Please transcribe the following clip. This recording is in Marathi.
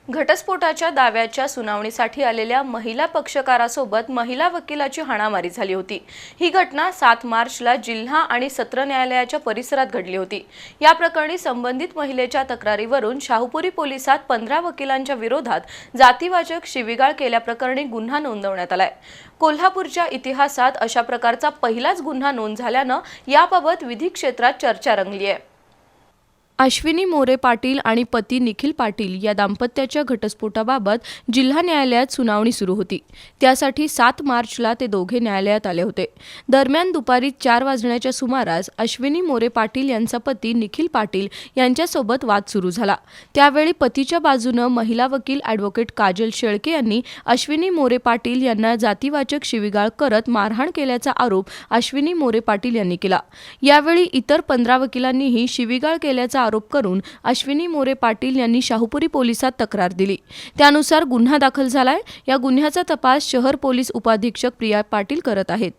घटस्फोटाच्या दाव्याच्या सुनावणीसाठी आलेल्या महिला पक्षकारासोबत महिला वकिलाची हाणामारी झाली होती। ही घटना 7 मार्चला जिल्हा आणि सत्र न्यायालयाच्या परिसरात घडली होती। या प्रकरणी संबंधित महिलेच्या तक्रारीवरून शाहूपुरी पोलिसात 15 वकिलांच्या विरोधात जातीवाचक शिवीगाळ केल्याप्रकरणी गुन्हा नोंदवण्यात आलाय। कोल्हापूरच्या इतिहासात अशा प्रकारचा पहिलाच गुन्हा नोंद झाल्यानं याबाबत विधी क्षेत्रात चर्चा रंगली आहे। अश्विनी मोरे पाटील आणि पती निखिल पाटील या दाम्पत्याच्या घटस्फोटाबाबत जिल्हा न्यायालयात सुनावणी सुरू होती। त्यासाठी 7 मार्चला ते दोघे न्यायालयात आले होते। दरम्यान दुपारी 4 वाजण्याच्या सुमारास अश्विनी मोरे पाटील यांचा पती निखिल पाटील यांच्यासोबत वाद सुरू झाला। त्यावेळी पतीच्या बाजूने महिला वकील ॲडव्होकेट काजल शेळके यांनी अश्विनी मोरे पाटील यांना जातीवाचक शिवीगाळ करत मारहाण केल्याचा आरोप अश्विनी मोरे पाटील यांनी केला। यावेळी इतर 15 वकिलांनीही शिवीगाळ केल्याचा आरोप करून अश्विनी मोरे पाटील यांनी शाहूपुरी पोलिसात तक्रार दिली। त्यानुसार गुन्हा दाखल झालाय। या गुन्ह्याचा तपास शहर पोलीस उपअधीक्षक प्रिया पाटील करत आहेत।